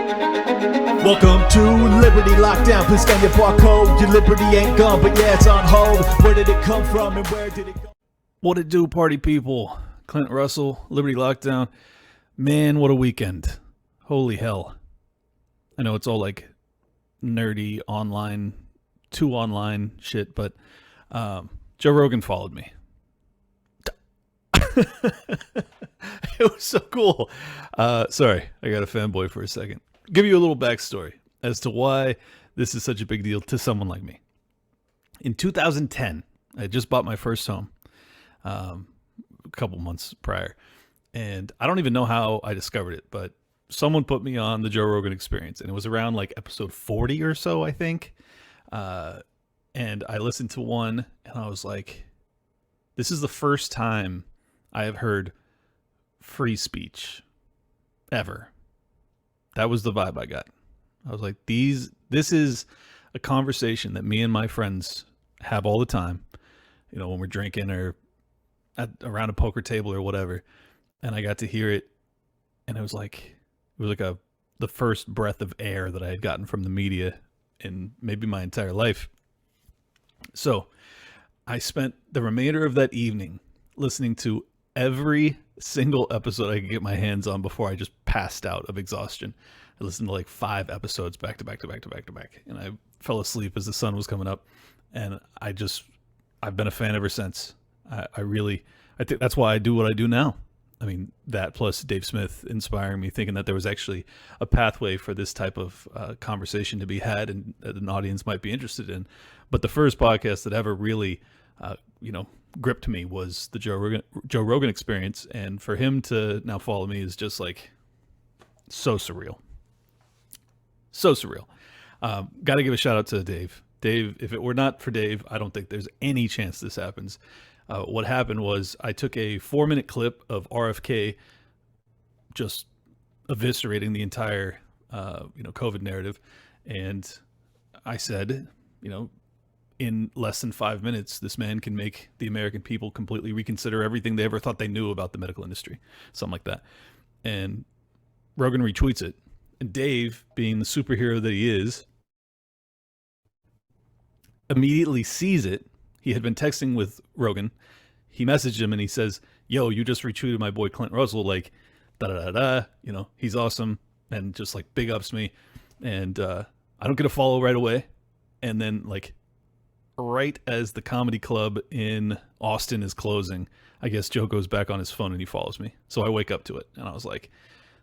Welcome to Liberty Lockdown. Please scan your barcode. Your liberty ain't gone, but yeah, it's on hold. Where did it come from and where did it go? What it do, party people? Clint Russell, Liberty Lockdown. Man, what a weekend. Holy hell. I know it's all like nerdy online, too online shit, but Joe Rogan followed me. It was so cool. Sorry, I got a fanboy for a second. Give you a little backstory as to why this is such a big deal to someone like me. In 2010, I had just bought my first home a couple months prior, and I don't even know how I discovered it, but someone put me on the Joe Rogan Experience, and it was around like episode 40 or so, I think. And I listened to one, and I was like, this is the first time I have heard free speech ever. That was the vibe I got. I was like, this is a conversation that me and my friends have all the time, you know, when we're drinking or around a poker table or whatever. And I got to hear it, and it was like the first breath of air that I had gotten from the media in maybe my entire life. So I spent the remainder of that evening listening to every single episode I could get my hands on before I just passed out of exhaustion. I listened to like 5 episodes back to back. And I fell asleep as the sun was coming up. And I've been a fan ever since. I think that's why I do what I do now. I mean, that plus Dave Smith inspiring me, thinking that there was actually a pathway for this type of conversation to be had and that an audience might be interested in. But the first podcast that ever really, gripped me was the Joe Rogan Experience. And for him to now follow me is just like so surreal. So surreal. Got to give a shout out to Dave. Dave, if it were not for Dave, I don't think there's any chance this happens. What happened was I took a 4-minute clip of RFK just eviscerating the entire, COVID narrative. And I said, in less than 5 minutes, this man can make the American people completely reconsider everything they ever thought they knew about the medical industry. Something like that. And Rogan retweets it. And Dave, being the superhero that he is, immediately sees it. He had been texting with Rogan. He messaged him and he says, yo, you just retweeted my boy Clint Russell, like, da-da-da-da, he's awesome, and just like big ups me. And I don't get a follow right away. And then like right as the comedy club in Austin is closing, I guess Joe goes back on his phone and he follows me. So I wake up to it and I was like,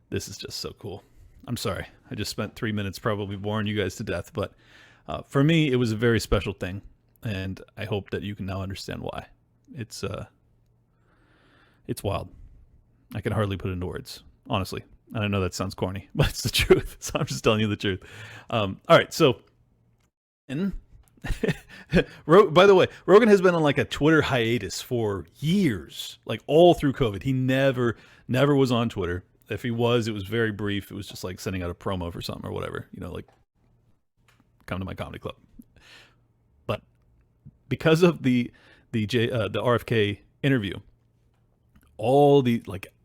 this is just so cool. I'm sorry. I just spent 3 minutes probably boring you guys to death, but for me, it was a very special thing. And I hope that you can now understand why. It's wild. I can hardly put it into words, honestly. And I know that sounds corny, but it's the truth. So I'm just telling you the truth. All right. So, by the way, Rogan has been on like a Twitter hiatus for years, like all through COVID. He never was on Twitter. If he was, it was very brief. It was just like sending out a promo for something or whatever, like come to my comedy club. But because of the RFK interview,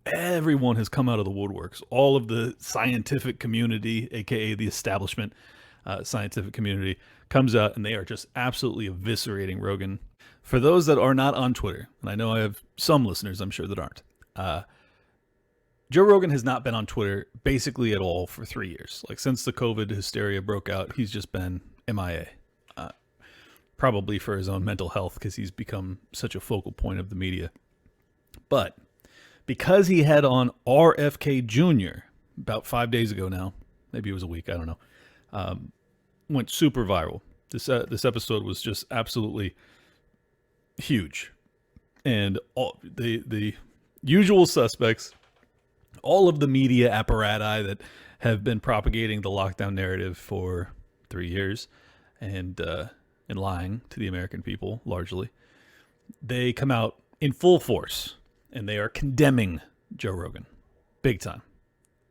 everyone has come out of the woodworks. All of the scientific community, aka the establishment scientific community, comes out and they are just absolutely eviscerating Rogan. For those that are not on Twitter, and I know I have some listeners I'm sure that aren't, Joe Rogan has not been on Twitter basically at all for 3 years. Like since the COVID hysteria broke out, he's just been MIA. Probably for his own mental health because he's become such a focal point of the media. But because he had on RFK Jr. about 5 days ago now, maybe it was a week, I don't know, went super viral. This episode was just absolutely huge. And all the usual suspects, all of the media apparati that have been propagating the lockdown narrative for 3 years and lying to the American people, largely, they come out in full force and they are condemning Joe Rogan big time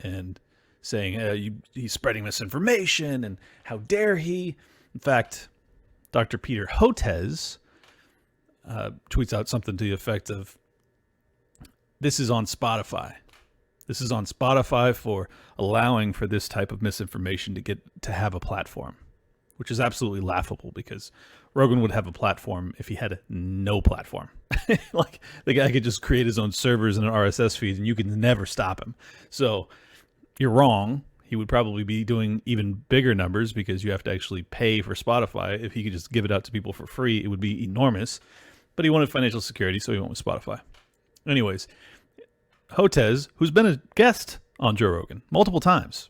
and saying he's spreading misinformation and how dare he. In fact, Dr. Peter Hotez tweets out something to the effect of, this is on Spotify. This is on Spotify for allowing for this type of misinformation to have a platform, which is absolutely laughable because Rogan would have a platform if he had no platform. Like, the guy could just create his own servers and an RSS feed and you could never stop him. So you're wrong. He would probably be doing even bigger numbers because you have to actually pay for Spotify. If he could just give it out to people for free, it would be enormous. But he wanted financial security, so he went with Spotify. Anyways, Hotez, who's been a guest on Joe Rogan multiple times,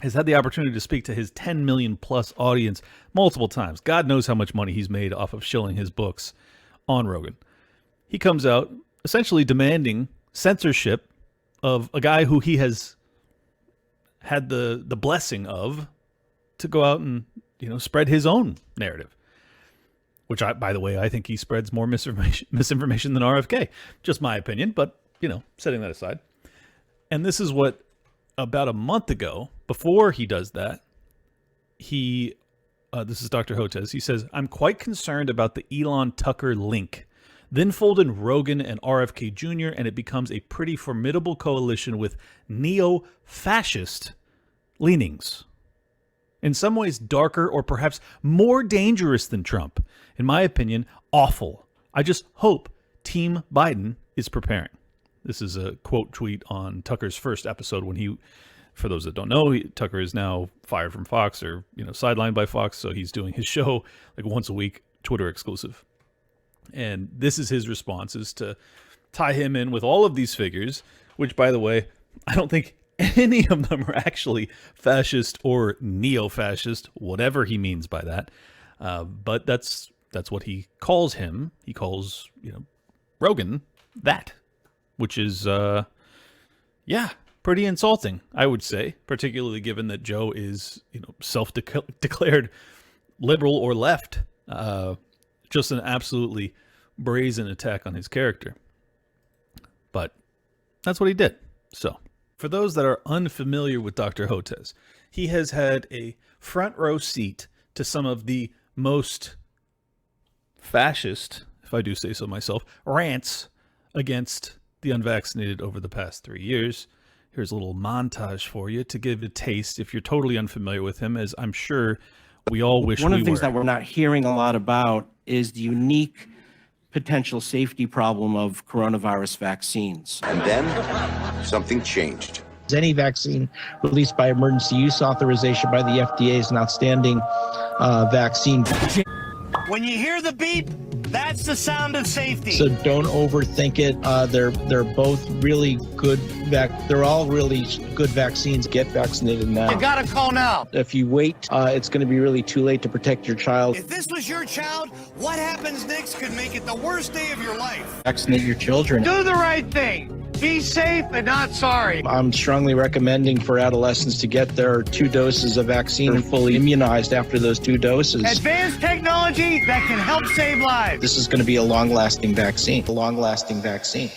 has had the opportunity to speak to his 10 million plus audience multiple times. God knows how much money he's made off of shilling his books on Rogan. He comes out essentially demanding censorship of a guy who he has had the blessing of to go out and, spread his own narrative. Which, by the way, I think he spreads more misinformation than RFK. Just my opinion, but, setting that aside. And this is what, about a month ago, before he does that, this is Dr. Hotez, he says, "I'm quite concerned about the Elon Tucker link. Then fold in Rogan and RFK Jr., and it becomes a pretty formidable coalition with neo-fascist leanings. In some ways darker or perhaps more dangerous than Trump. In my opinion, awful. I just hope Team Biden is preparing." This is a quote tweet on Tucker's first episode when for those that don't know, Tucker is now fired from Fox or, sidelined by Fox. So he's doing his show like once a week, Twitter exclusive. And this is his response, is to tie him in with all of these figures, which, by the way, I don't think any of them are actually fascist or neo-fascist, whatever he means by that. But that's what he calls him. He calls, Rogan that, which is, pretty insulting, I would say, particularly given that Joe is, self-declared liberal or left. Just an absolutely brazen attack on his character. But that's what he did. So, for those that are unfamiliar with Dr. Hotez, he has had a front row seat to some of the most fascist, if I do say so myself, rants against the unvaccinated over the past 3 years. Here's a little montage for you to give a taste if you're totally unfamiliar with him, as I'm sure we all wish we were. One of the things that we're not hearing a lot about is the unique potential safety problem of coronavirus vaccines. And then something changed. Any vaccine released by emergency use authorization by the FDA is an outstanding vaccine. When you hear the beep, that's the sound of safety. So don't overthink it. They're both really good. They're all really good vaccines. Get vaccinated now. You gotta call now. If you wait, it's going to be really too late to protect your child. If this was your child, what happens next could make it the worst day of your life. Vaccinate your children. Do the right thing. Be safe and not sorry. I'm strongly recommending for adolescents to get their 2 doses of vaccine and fully immunized after those 2 doses. Advanced technology that can help save lives. This is going to be a long-lasting vaccine. A long-lasting vaccine.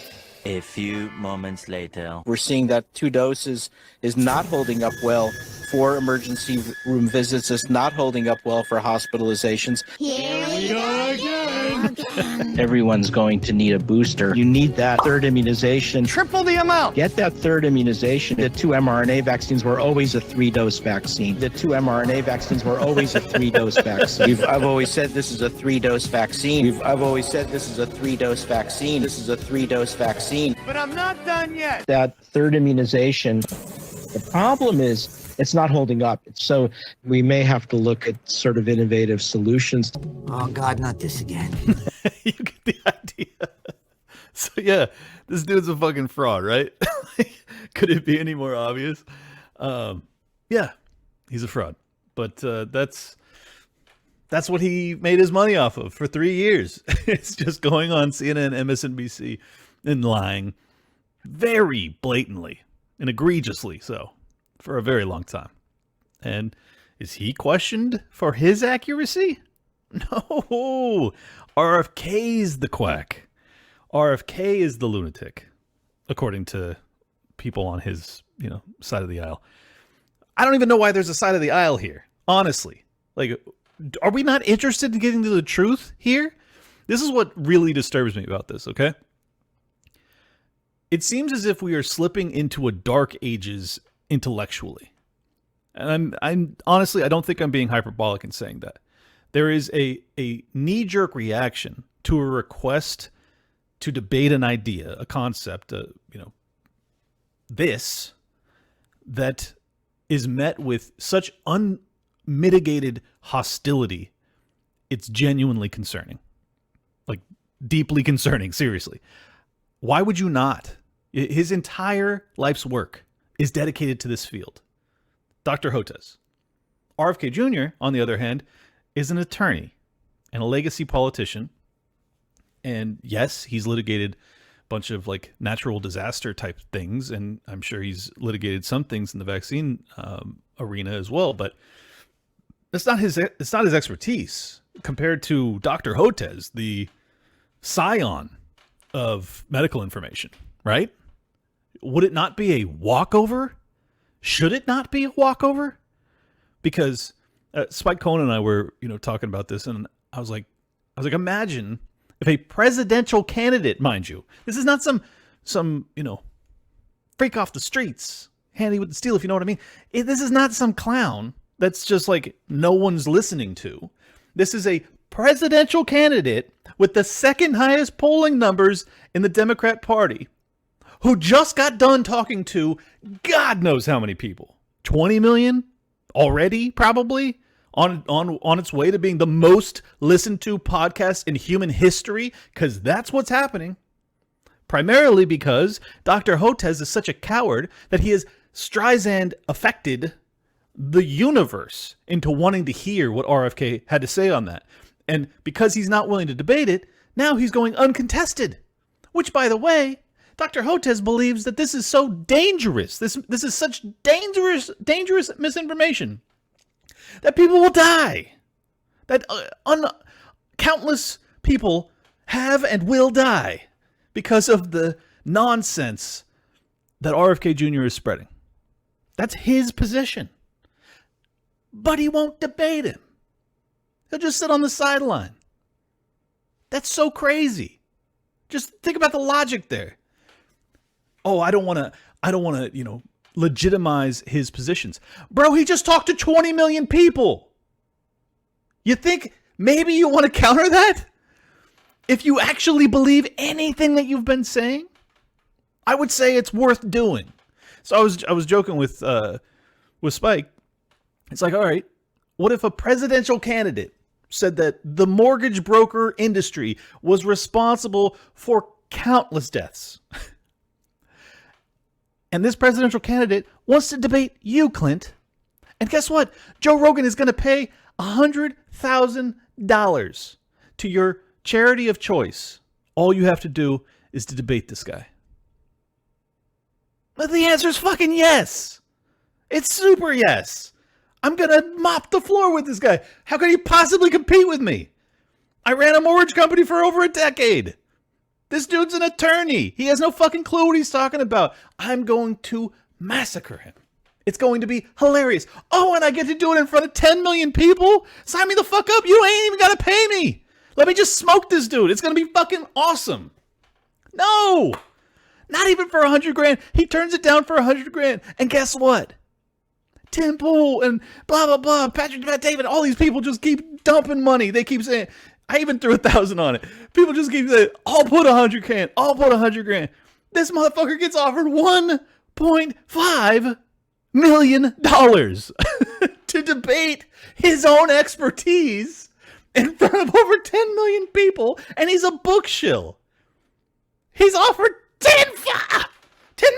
A few moments later. We're seeing that 2 doses is not holding up well for emergency room visits. It's not holding up well for hospitalizations. Here we go again. Everyone's going to need a booster. You need that 3rd immunization. Triple the amount. Get that 3rd immunization. The 2 mRNA vaccines were always a 3-dose vaccine. The 2 mRNA vaccines were always a 3-dose vaccine. I've always said this is a 3-dose vaccine. I've always said this is a 3-dose vaccine. This is a 3-dose vaccine. But I'm not done yet. That 3rd immunization, the problem is it's not holding up. So we may have to look at sort of innovative solutions. Oh, God, not this again. You get the idea. So, yeah, this dude's a fucking fraud, right? Could it be any more obvious? Yeah, he's a fraud. But that's what he made his money off of for 3 years. It's just going on CNN, MSNBC, and lying very blatantly and egregiously so for a very long time. And is he questioned for his accuracy? No. RFK's the quack. RFK is the lunatic, according to people on his, side of the aisle. I don't even know why there's a side of the aisle here, honestly. Like, are we not interested in getting to the truth here? This is what really disturbs me about this, okay? It seems as if we are slipping into a dark ages intellectually. And I'm honestly, I don't think I'm being hyperbolic in saying that. There is a knee-jerk reaction to a request to debate an idea, a concept, this, that is met with such unmitigated hostility. It's genuinely concerning. Like, deeply concerning, seriously. Why would you not? His entire life's work is dedicated to this field. Dr. Hotez. RFK Jr., on the other hand, is an attorney and a legacy politician. And yes, he's litigated a bunch of like natural disaster type things, and I'm sure he's litigated some things in the vaccine arena as well, but it's not his expertise compared to Dr. Hotez, the scion of medical information, right? Would it not be a walkover? Should it not be a walkover? Because Spike Cohen and I were, talking about this, and I was like, imagine if a presidential candidate, mind you, this is not some freak off the streets, handy with the steel, if you know what I mean. This is not some clown that's just like no one's listening to. This is a presidential candidate with the second highest polling numbers in the Democrat Party, who just got done talking to God knows how many people. 20 million already, probably, on its way to being the most listened to podcast in human history, because that's what's happening. Primarily because Dr. Hotez is such a coward that he has Streisand affected the universe into wanting to hear what RFK had to say on that. And because he's not willing to debate it, now he's going uncontested. Which, by the way, Dr. Hotez believes that this is so dangerous. This is such dangerous misinformation that people will die. That countless people have and will die because of the nonsense that RFK Jr. is spreading. That's his position. But he won't debate him. He'll just sit on the sideline. That's so crazy. Just think about the logic there. Oh, I don't want to, legitimize his positions. Bro, he just talked to 20 million people. You think maybe you want to counter that? If you actually believe anything that you've been saying, I would say it's worth doing. So I was joking with Spike. It's like, all right, what if a presidential candidate said that the mortgage broker industry was responsible for countless deaths? And this presidential candidate wants to debate you, Clint. And guess what? Joe Rogan is going to pay $100,000 to your charity of choice. All you have to do is to debate this guy. But the answer is fucking yes. It's super yes. I'm going to mop the floor with this guy. How could he possibly compete with me? I ran a mortgage company for over a decade. This dude's an attorney. He has no fucking clue what he's talking about. I'm going to massacre him. It's going to be hilarious. Oh, and I get to do it in front of 10 million people? Sign me the fuck up. You ain't even got to pay me. Let me just smoke this dude. It's going to be fucking awesome. No, not even for 100 grand. He turns it down for 100 grand. And guess what? Tim Pool and blah, blah, blah, Patrick David, all these people just keep dumping money. They keep saying, I even threw 1,000 on it. People just keep saying, I'll put 100 grand. I'll put 100 grand. This motherfucker gets offered $1.5 million to debate his own expertise in front of over 10 million people, and he's a book shill. He's offered 10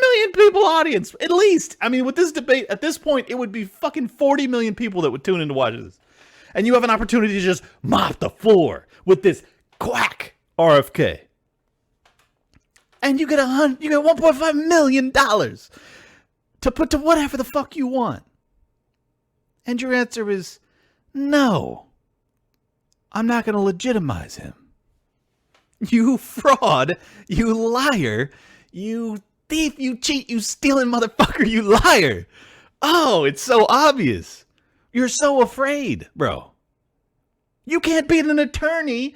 million people audience, at least. I mean, with this debate, at this point, it would be fucking 40 million people that would tune in to watch this. And you have an opportunity to just mop the floor with this quack RFK. And you get $1.5 million to put to whatever the fuck you want. And your answer is no. I'm not going to legitimize him. You fraud, you liar, you thief, you cheat, you stealing motherfucker, you liar. Oh, it's so obvious. You're so afraid, bro. You can't beat an attorney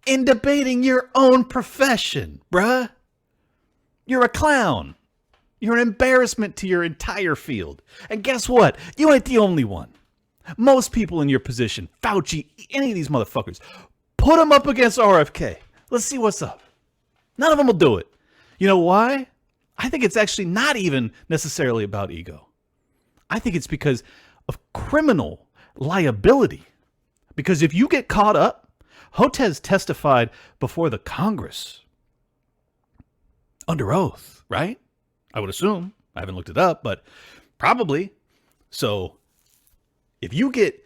in debating your own profession, bruh. You're a clown. You're an embarrassment to your entire field. And guess what? You ain't the only one. Most people in your position, Fauci, any of these motherfuckers, put them up against RFK. Let's see what's up. None of them will do it. You know why? I think it's actually not even necessarily about ego. I think it's because of criminal liability. Because if you get caught up, Hotez testified before the Congress under oath, right? I would assume. I haven't looked it up, but probably. So if you get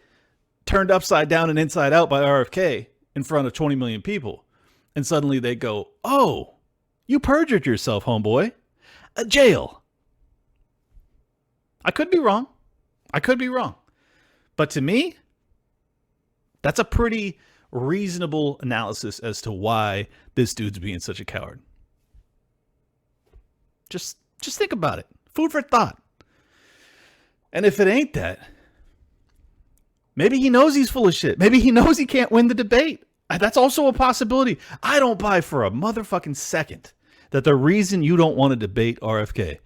turned upside down and inside out by RFK in front of 20 million people, and suddenly they go, oh, you perjured yourself, homeboy. A jail. I could be wrong. But to me, that's a pretty reasonable analysis as to why this dude's being such a coward. Just think about it. Food for thought. And if it ain't that, maybe he knows he's full of shit. Maybe he knows he can't win the debate. That's also a possibility. I don't buy for a motherfucking second that the reason you don't want to debate RFK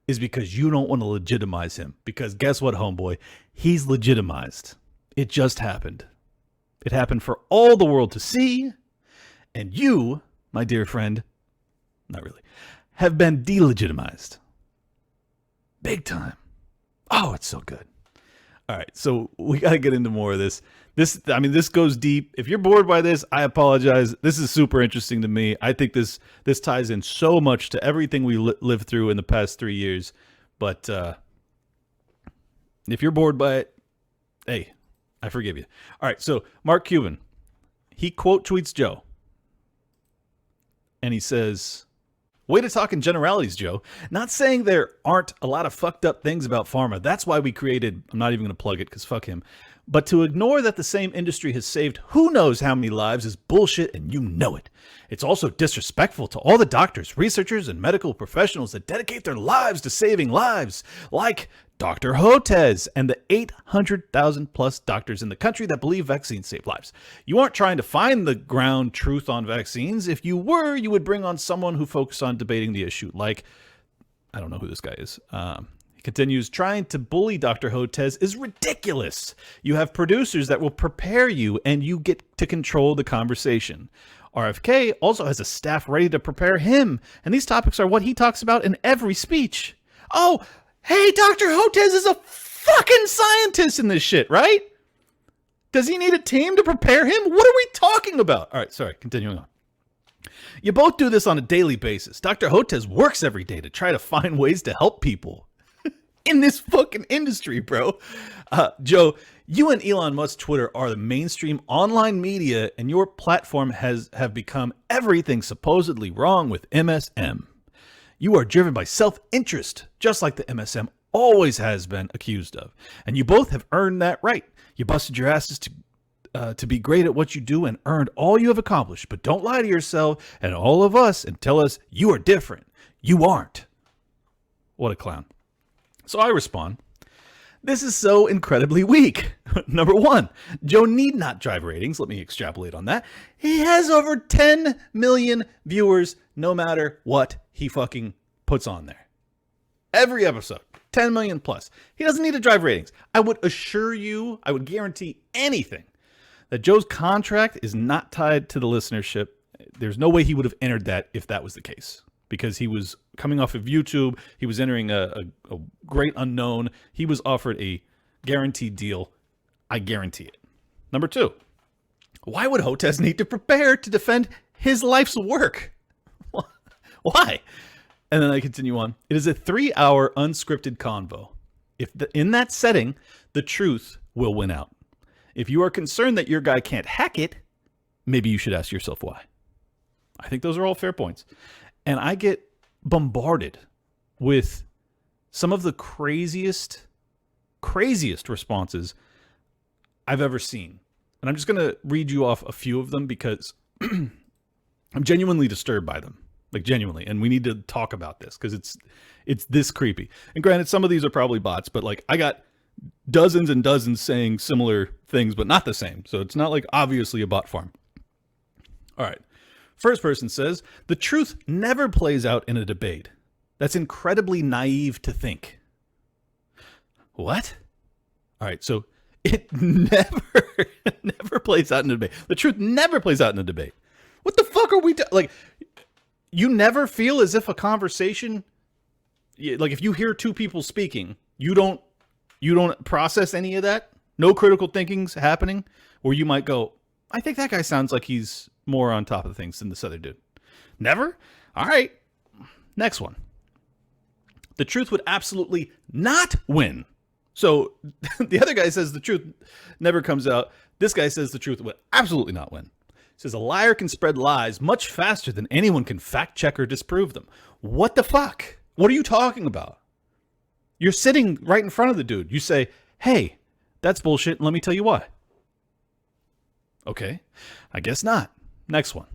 is because you don't want to legitimize him. Because guess what, homeboy? He's legitimized. It just happened. It happened for all the world to see. And you, my dear friend, not really, have been delegitimized. Big time. Oh, it's so good. All right, so we got to get into more of this. This goes deep. If you're bored by this, I apologize. This is super interesting to me. I think this ties in so much to everything we lived through in the past 3 years. But if you're bored by it, hey, I forgive you. All right, so Mark Cuban, he quote tweets Joe. And he says, way to talk in generalities, Joe. Not saying there aren't a lot of fucked up things about pharma. That's why we created, I'm not even going to plug it because fuck him. But to ignore that the same industry has saved who knows how many lives is bullshit, and you know it. It's also disrespectful to all the doctors, researchers, and medical professionals that dedicate their lives to saving lives, like Dr. Hotez and the 800,000 plus doctors in the country that believe vaccines save lives. You aren't trying to find the ground truth on vaccines. If you were, you would bring on someone who focused on debating the issue, like, I don't know who this guy is. He continues, trying to bully Dr. Hotez is ridiculous. You have producers that will prepare you and you get to control the conversation. RFK also has a staff ready to prepare him, and these topics are what he talks about in every speech. Oh, hey, Dr. Hotez is a fucking scientist in this shit, right? Does he need a team to prepare him? What are we talking about? All right, sorry, continuing on. You both do this on a daily basis. Dr. Hotez works every day to try to find ways to help people in this fucking industry, bro. Joe, you and Elon Musk's Twitter are the mainstream online media, and your platform have become everything supposedly wrong with MSM. You are driven by self-interest, just like the MSM always has been accused of. And you both have earned that right. You busted your asses to be great at what you do and earned all you have accomplished. But don't lie to yourself and all of us and tell us you are different. You aren't. What a clown. So I respond, this is so incredibly weak. Number one, Joe need not drive ratings. Let me extrapolate on that. He has over 10 million viewers no matter what he fucking puts on there. Every episode, 10 million plus. He doesn't need to drive ratings. I would assure you, I would guarantee anything, that Joe's contract is not tied to the listenership. There's no way he would have entered that if that was the case. Because he was coming off of YouTube. He was entering a great unknown. He was offered a guaranteed deal. I guarantee it. Number two, why would Hotez need to prepare to defend his life's work? Why? And then I continue on. It is a 3-hour unscripted convo. In that setting, the truth will win out. If you are concerned that your guy can't hack it, maybe you should ask yourself why. I think those are all fair points. And I get bombarded with some of the craziest responses I've ever seen. And I'm just going to read you off a few of them because I'm genuinely disturbed by them. Like, genuinely. And we need to talk about this because it's this creepy. And granted, some of these are probably bots, but like I got dozens and dozens saying similar things, but not the same. So it's not like obviously a bot farm. All right. First person says, the truth never plays out in a debate. That's incredibly naive to think. What? All right, so it never plays out in a debate. The truth never plays out in a debate. What the fuck are we like? You never feel as if a conversation, like if you hear two people speaking, you don't process any of that. No critical thinking's happening, where you might go, I think that guy sounds like he's more on top of things than this other dude. Never? All right. Next one. The truth would absolutely not win. So the other guy says the truth never comes out. This guy says the truth would absolutely not win. He says a liar can spread lies much faster than anyone can fact check or disprove them. What the fuck? What are you talking about? You're sitting right in front of the dude. You say, hey, that's bullshit, and let me tell you why. Okay, I guess not. Next one.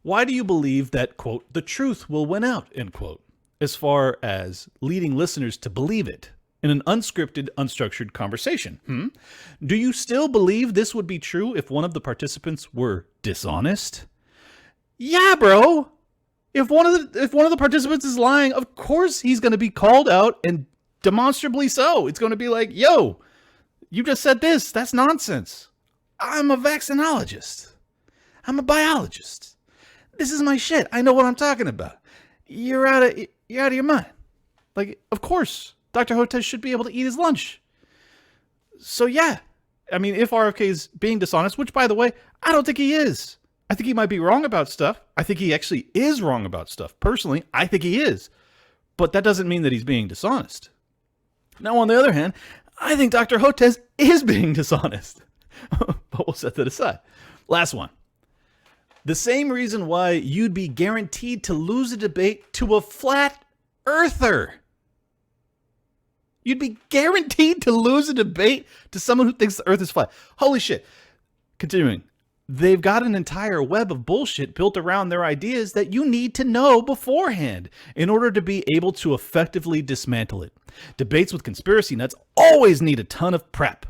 Why do you believe that, quote, the truth will win out, end quote, as far as leading listeners to believe it in an unscripted, unstructured conversation? Do you still believe this would be true if one of the participants were dishonest? Yeah, bro. If one of the participants is lying, of course he's going to be called out, and demonstrably so. It's going to be like, yo, you just said this. That's nonsense. I'm a vaccinologist. I'm a biologist. This is my shit. I know what I'm talking about. You're out of your mind. Like, of course, Dr. Hotez should be able to eat his lunch. So yeah, I mean, if RFK is being dishonest, which by the way, I don't think he is. I think he might be wrong about stuff. I think he actually is wrong about stuff. Personally, I think he is. But that doesn't mean that he's being dishonest. Now, on the other hand, I think Dr. Hotez is being dishonest. But we'll set that aside. Last one. The same reason why you'd be guaranteed to lose a debate to a flat earther. You'd be guaranteed to lose a debate to someone who thinks the earth is flat. Holy shit. Continuing. They've got an entire web of bullshit built around their ideas that you need to know beforehand in order to be able to effectively dismantle it. Debates with conspiracy nuts always need a ton of prep.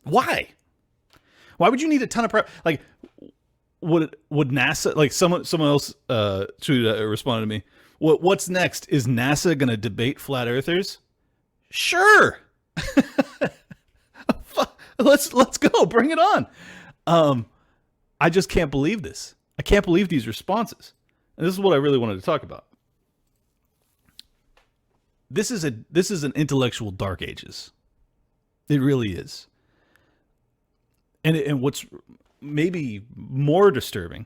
Why? Why would you need a ton of prep? Like, would NASA, like someone else responded to me, what's next? Is NASA going to debate flat earthers? Sure. Let's go. Bring it on. I just can't believe this. I can't believe these responses. And this is what I really wanted to talk about. This is an intellectual dark ages. It really is. And what's maybe more disturbing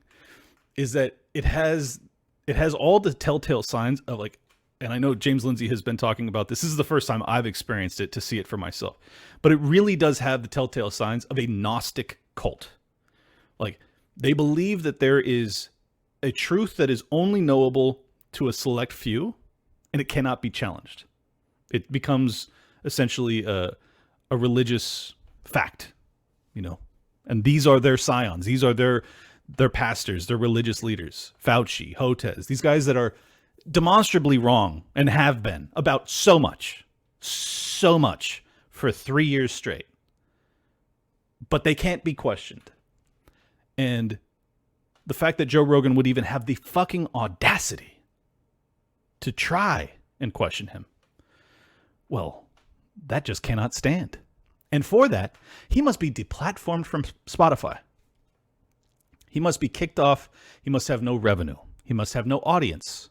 is that it has all the telltale signs of, like, and I know James Lindsay has been talking about this. This is the first time I've experienced it to see it for myself. But it really does have the telltale signs of a Gnostic cult. Like, they believe that there is a truth that is only knowable to a select few, and it cannot be challenged. It becomes essentially a religious fact, you know. And these are their scions. These are their pastors, their religious leaders. Fauci, Hotez, these guys that are demonstrably wrong and have been about so much for 3 years straight. But they can't be questioned. And the fact that Joe Rogan would even have the fucking audacity to try and question him, well, that just cannot stand. And for that, he must be deplatformed from Spotify. He must be kicked off. He must have no revenue. He must have no audience.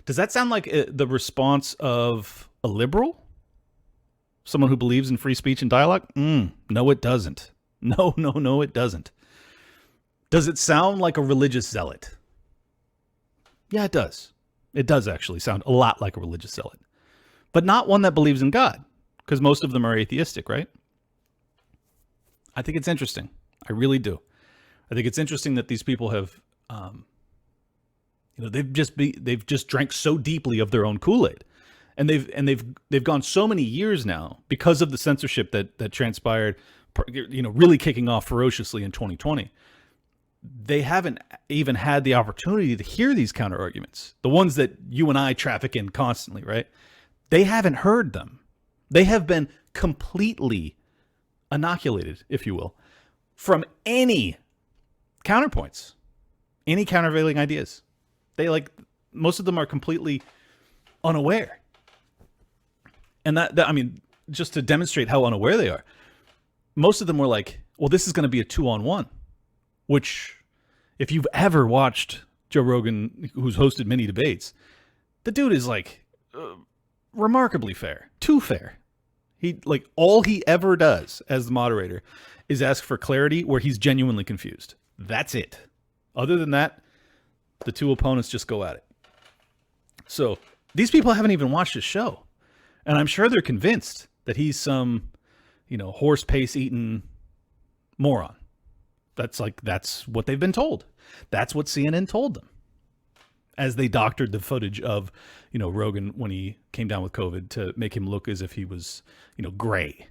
Does that sound like the response of a liberal? Someone who believes in free speech and dialogue? No, it doesn't. No, it doesn't. Does it sound like a religious zealot? Yeah, it does. It does actually sound a lot like a religious zealot. But not one that believes in God, because most of them are atheistic, right? I think it's interesting. I really do. I think it's interesting that these people have, they've just drank so deeply of their own Kool-Aid, and they've gone so many years now because of the censorship that transpired, really kicking off ferociously in 2020. They haven't even had the opportunity to hear these counter arguments, the ones that you and I traffic in constantly, right? They haven't heard them. They have been completely inoculated, if you will, from any counterpoints, any countervailing ideas. They most of them are completely unaware. And that I mean, just to demonstrate how unaware they are, most of them were like, well, this is going to be a 2-on-1, which if you've ever watched Joe Rogan, who's hosted many debates, the dude is remarkably fair, too fair. He all he ever does as the moderator is ask for clarity where he's genuinely confused. That's it. Other than that, the two opponents just go at it. So these people haven't even watched his show. And I'm sure they're convinced that he's some, horse pace eating moron. That's what they've been told. That's what CNN told them as they doctored the footage of, Rogan when he came down with COVID to make him look as if he was, gray.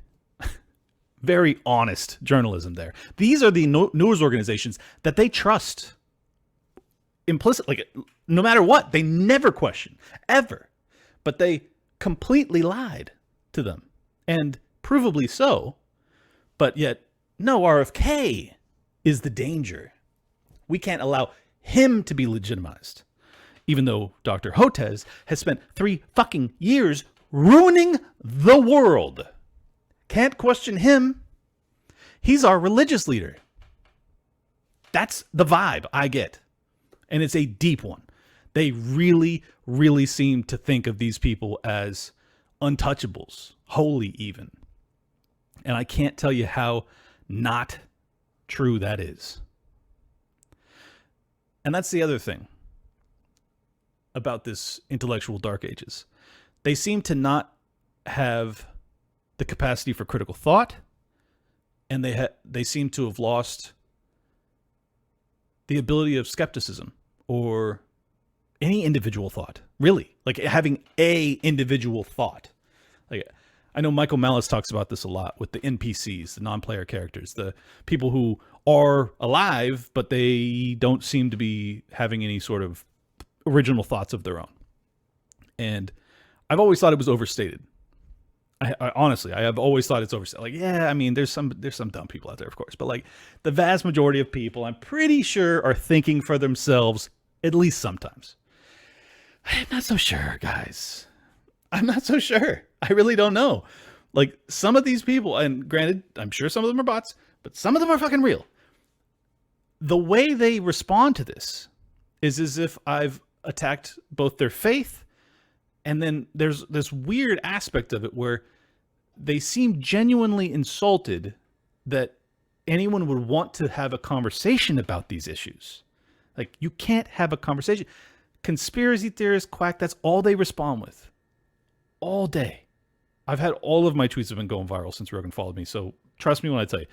Very honest journalism there. These are the news organizations that they trust implicit, no matter what, they never question, ever. But they completely lied to them, and provably so. But yet, no, RFK is the danger. We can't allow him to be legitimized, even though Dr. Hotez has spent 3 fucking years ruining the world. Can't question him. He's our religious leader. That's the vibe I get. And it's a deep one. They really, really seem to think of these people as untouchables, holy even. And I can't tell you how not true that is. And that's the other thing about this intellectual dark ages. They seem to not have the capacity for critical thought, and they seem to have lost the ability of skepticism or any individual thought, really, having a individual thought. I know Michael Malice talks about this a lot with the NPCs, the non-player characters, the people who are alive, but they don't seem to be having any sort of original thoughts of their own. And I've always thought it was overstated. I honestly, I have always thought it's overstated. Yeah, I mean, there's some dumb people out there, of course, but the vast majority of people, I'm pretty sure, are thinking for themselves, at least sometimes. I'm not so sure, guys. I'm not so sure. I really don't know. Some of these people, and granted, I'm sure some of them are bots, but some of them are fucking real. The way they respond to this is as if I've attacked both their faith, and then there's this weird aspect of it where they seem genuinely insulted that anyone would want to have a conversation about these issues. You can't have a conversation. Conspiracy theorists, quack, that's all they respond with. All day. I've had all of my tweets have been going viral since Rogan followed me, so trust me when I tell you,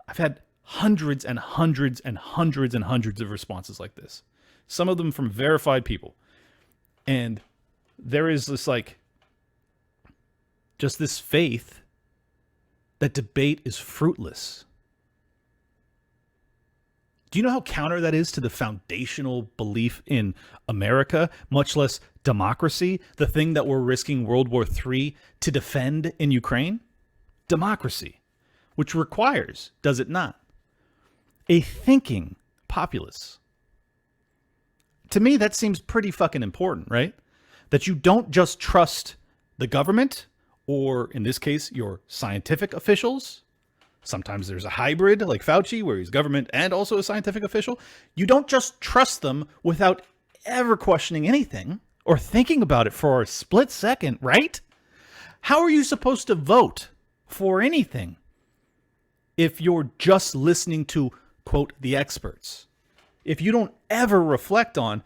I've had hundreds and hundreds and hundreds and hundreds of responses like this. Some of them from verified people. And there is this just this faith that debate is fruitless. Do you know how counter that is to the foundational belief in America, much less democracy, the thing that we're risking World War III to defend in Ukraine? Democracy, which requires, does it not, a thinking populace. To me, that seems pretty fucking important, right? That you don't just trust the government, or in this case, your scientific officials. Sometimes there's a hybrid like Fauci where he's government and also a scientific official. You don't just trust them without ever questioning anything or thinking about it for a split second, right? How are you supposed to vote for anything if you're just listening to, quote, the experts? If you don't ever reflect on,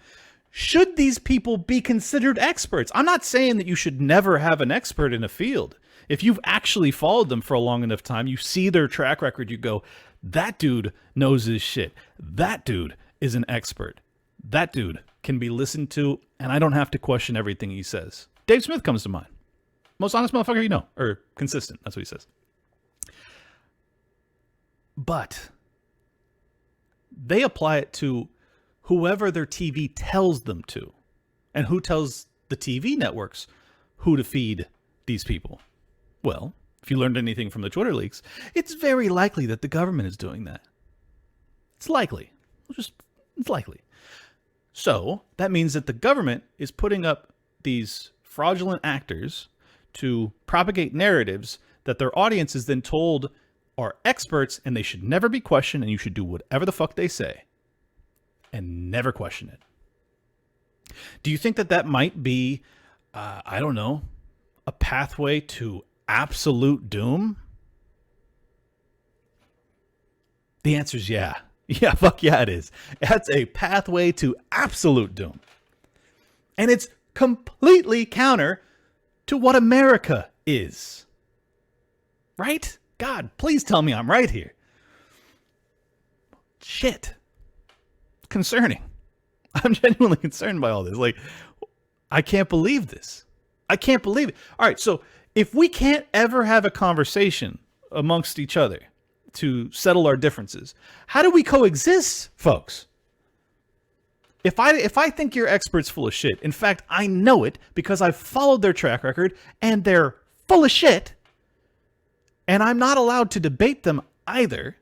should these people be considered experts? I'm not saying that you should never have an expert in a field. If you've actually followed them for a long enough time, you see their track record, you go, that dude knows his shit. That dude is an expert. That dude can be listened to, and I don't have to question everything he says. Dave Smith comes to mind. Most honest motherfucker you know, or consistent, that's what he says. But they apply it to whoever their TV tells them to, and who tells the TV networks who to feed these people. Well, if you learned anything from the Twitter leaks, it's very likely that the government is doing that. It's likely. It's likely. So that means that the government is putting up these fraudulent actors to propagate narratives that their audience is then told are experts and they should never be questioned, and you should do whatever the fuck they say and never question it. Do you think that that might be, I don't know, a pathway to absolute doom? The answer is yeah. Yeah, fuck yeah, it is. That's a pathway to absolute doom. And it's completely counter to what America is. Right? God, please tell me I'm right here. Shit. Concerning. I'm genuinely concerned by all this. Like, I can't believe this. I can't believe it. All right, so if we can't ever have a conversation amongst each other to settle our differences, how do we coexist, folks? If I think your expert's full of shit, in fact, I know it because I've followed their track record and they're full of shit, and I'm not allowed to debate them either,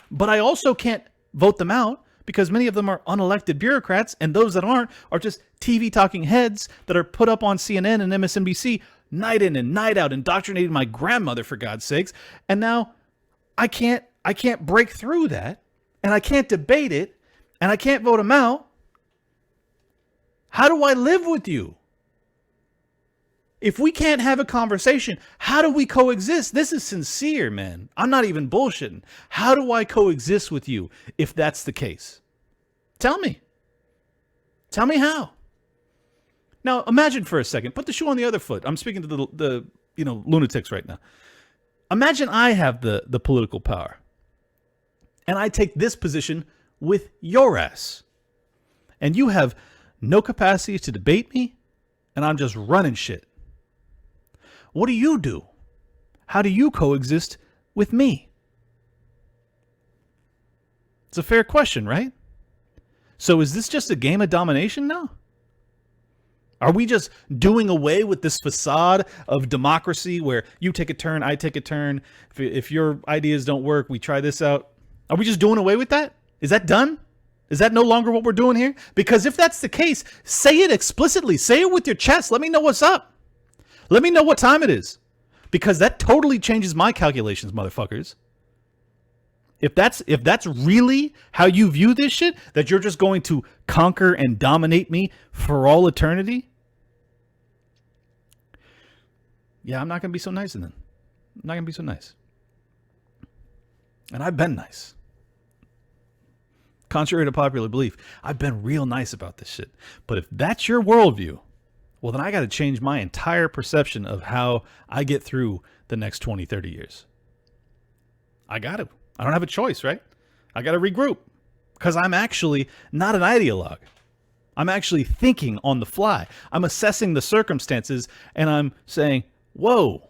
but I also can't vote them out because many of them are unelected bureaucrats, and those that aren't are just TV talking heads that are put up on CNN and MSNBC night in and night out, indoctrinating my grandmother, for God's sakes. And now I can't break through that, and I can't debate it, and I can't vote them out. How do I live with you? If we can't have a conversation, how do we coexist? This is sincere, man. I'm not even bullshitting. How do I coexist with you if that's the case? Tell me. Tell me how. Now, imagine for a second. Put the shoe on the other foot. I'm speaking to the lunatics right now. Imagine I have the political power, and I take this position with your ass, and you have no capacity to debate me, and I'm just running shit. What do you do? How do you coexist with me? It's a fair question, right? So is this just a game of domination now? Are we just doing away with this facade of democracy where you take a turn, I take a turn? If your ideas don't work, we try this out. Are we just doing away with that? Is that done? Is that no longer what we're doing here? Because if that's the case, say it explicitly. Say it with your chest. Let me know what's up. Let me know what time it is. Because that totally changes my calculations, motherfuckers. If that's really how you view this shit, that you're just going to conquer and dominate me for all eternity, yeah, I'm not going to be so nice then. I'm not going to be so nice. And I've been nice. Contrary to popular belief, I've been real nice about this shit. But if that's your worldview, well, then I got to change my entire perception of how I get through the next 20, 30 years. I got to. I don't have a choice, right? I got to regroup because I'm actually not an ideologue. I'm actually thinking on the fly. I'm assessing the circumstances and I'm saying, whoa,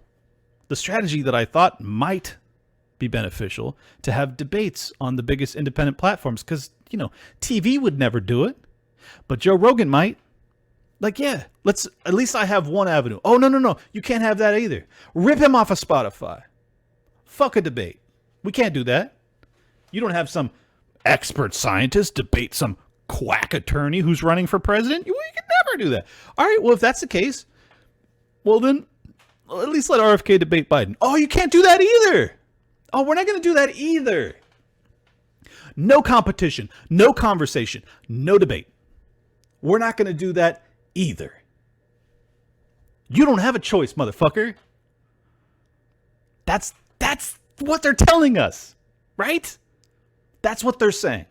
the strategy that I thought might be beneficial to have debates on the biggest independent platforms because, TV would never do it, but Joe Rogan might. Like, yeah, at least I have one avenue. Oh, no. You can't have that either. Rip him off of Spotify. Fuck a debate. We can't do that. You don't have some expert scientist debate some quack attorney who's running for president. We can never do that. All right, well, if that's the case, well, then at least let RFK debate Biden. Oh, you can't do that either. Oh, we're not going to do that either. No competition, no conversation, no debate. We're not going to do that either. You don't have a choice, motherfucker. That's what they're telling us, right? That's what they're saying.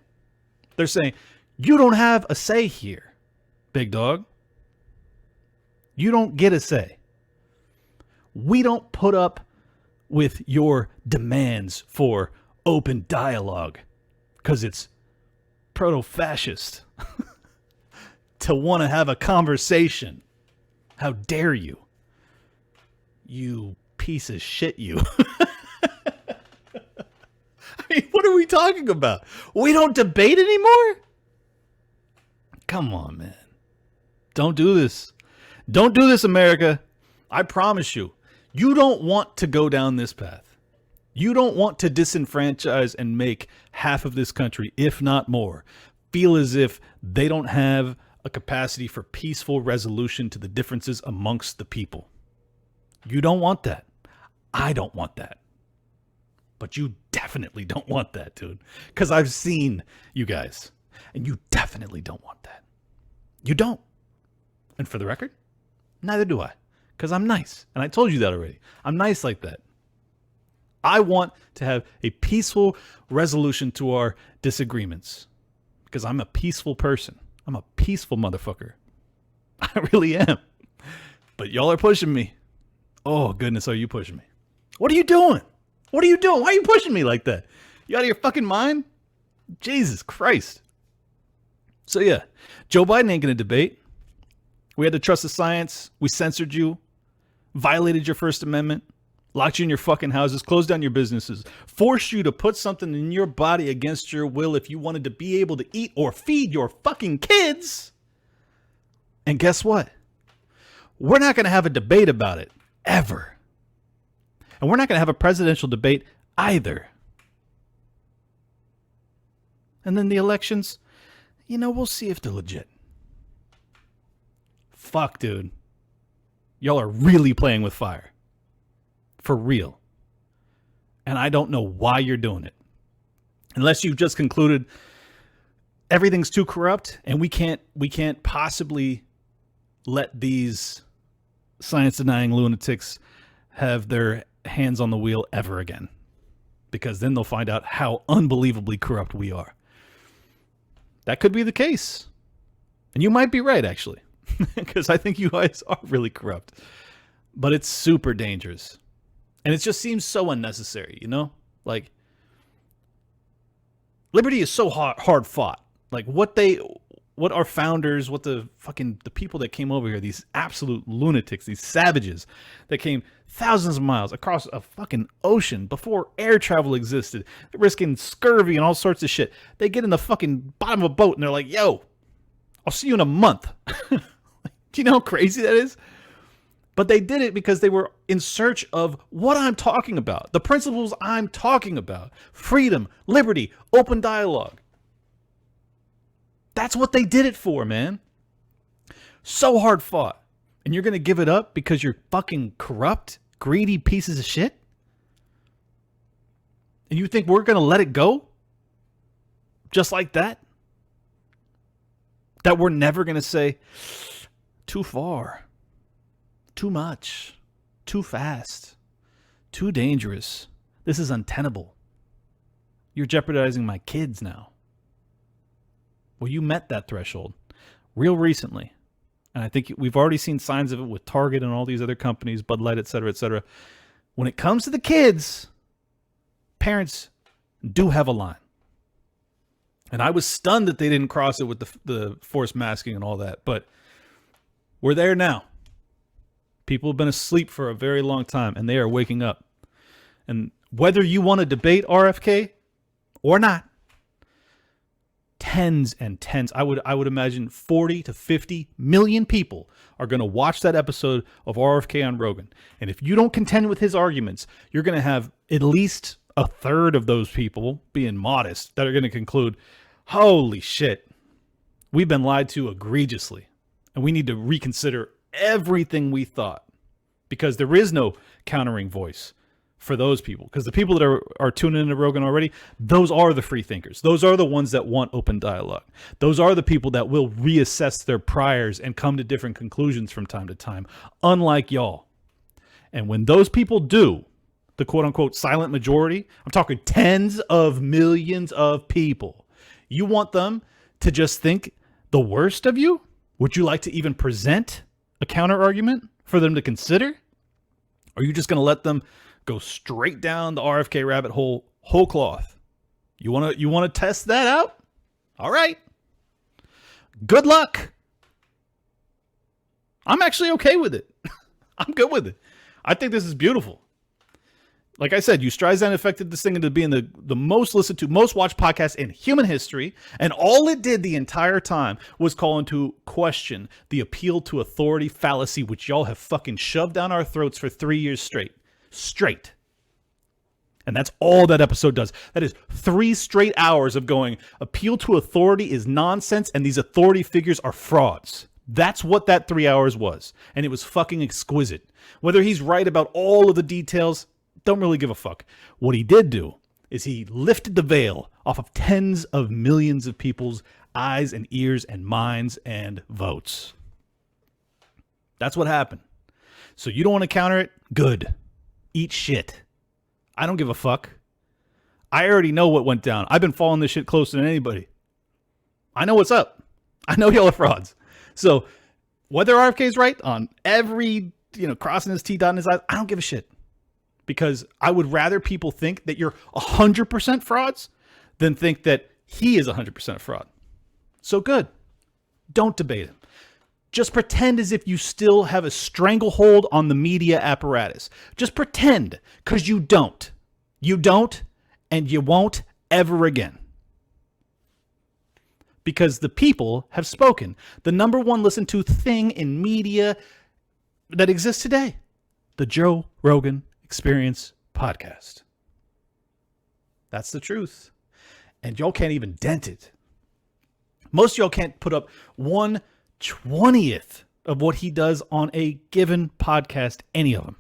They're saying, you don't have a say here, big dog. You don't get a say. We don't put up with your demands for open dialogue because it's proto-fascist to want to have a conversation. How dare you? You piece of shit, you. I mean, what are we talking about? We don't debate anymore? Come on, man. Don't do this. Don't do this, America. I promise you, you don't want to go down this path. You don't want to disenfranchise and make half of this country, if not more, feel as if they don't have a capacity for peaceful resolution to the differences amongst the people. You don't want that. I don't want that. But you definitely don't want that, dude. Because I've seen you guys. And you definitely don't want that. You don't. And for the record, neither do I. Because I'm nice. And I told you that already. I'm nice like that. I want to have a peaceful resolution to our disagreements. Because I'm a peaceful person. I'm a peaceful motherfucker. I really am. But y'all are pushing me. Oh, goodness, are you pushing me? What are you doing? What are you doing? Why are you pushing me like that? You out of your fucking mind? Jesus Christ. So yeah, Joe Biden ain't going to debate. We had to trust the science. We censored you, violated your First Amendment, locked you in your fucking houses, closed down your businesses, forced you to put something in your body against your will if you wanted to be able to eat or feed your fucking kids. And guess what? We're not going to have a debate about it, ever. And we're not going to have a presidential debate either. And then the elections, we'll see if they're legit. Fuck, dude. Y'all are really playing with fire. For real. And I don't know why you're doing it. Unless you've just concluded everything's too corrupt and we can't possibly let these science-denying lunatics have their hands on the wheel ever again. Because then they'll find out how unbelievably corrupt we are. That could be the case. And you might be right, actually. Because I think you guys are really corrupt. But it's super dangerous. And it just seems so unnecessary, Like, liberty is so hard fought. Like, what our founders, the people that came over here, these absolute lunatics, these savages that came thousands of miles across a fucking ocean before air travel existed, they're risking scurvy and all sorts of shit. They get in the fucking bottom of a boat and they're like, yo, I'll see you in a month. Do you know how crazy that is? But they did it because they were in search of what I'm talking about, the principles I'm talking about: freedom, liberty, open dialogue. That's what they did it for, man. So hard fought. And you're going to give it up because you're fucking corrupt, greedy pieces of shit? And you think we're going to let it go? Just like that? That we're never going to say, too far, too much, too fast, too dangerous. This is untenable. You're jeopardizing my kids now. Well, you met that threshold real recently. And I think we've already seen signs of it with Target and all these other companies, Bud Light, et cetera, et cetera. When it comes to the kids, parents do have a line. And I was stunned that they didn't cross it with the forced masking and all that. But we're there now. People have been asleep for a very long time, and they are waking up. And whether you want to debate RFK or not, tens and tens, I would imagine 40 to 50 million people are going to watch that episode of RFK on Rogan. And if you don't contend with his arguments, you're going to have at least a third of those people, being modest, that are going to conclude, holy shit, we've been lied to egregiously. And we need to reconsider everything we thought, because there is no countering voice for those people. Because the people that are tuning into Rogan already, those are the free thinkers. Those are the ones that want open dialogue. Those are the people that will reassess their priors and come to different conclusions from time to time, unlike y'all. And when those people do, the quote-unquote silent majority, I'm talking tens of millions of people, you want them to just think the worst of you? Would you like to even present a counter argument for them to consider? Or are you just going to let them go straight down the RFK rabbit hole, whole cloth? You want to test that out? All right. Good luck. I'm actually okay with it. I'm good with it. I think this is beautiful. Like I said, Streisand affected this thing into being the most listened to, most watched podcast in human history. And all it did the entire time was call into question the appeal to authority fallacy, which y'all have fucking shoved down our throats for 3 years straight. And that's all that episode does. That is 3 straight hours of going, appeal to authority is nonsense, and these authority figures are frauds. That's what that 3 hours was. And it was fucking exquisite. Whether he's right about all of the details, don't really give a fuck. What he did do is he lifted the veil off of tens of millions of people's eyes and ears and minds and votes. That's what happened. So you don't want to counter it? Good. Eat shit. I don't give a fuck. I already know what went down. I've been following this shit closer than anybody. I know what's up. I know y'all are frauds. So whether RFK is right on every, crossing his T, dotting his I's, I don't give a shit. Because I would rather people think that you're 100% frauds than think that he is 100% fraud. So good. Don't debate him. Just pretend as if you still have a stranglehold on the media apparatus. Just pretend, because you don't. You don't, and you won't ever again. Because the people have spoken. The number one listened to thing in media that exists today. The Joe Rogan Experience podcast. That's the truth. And y'all can't even dent it. Most of y'all can't put up 1/20th of what he does on a given podcast, any of them.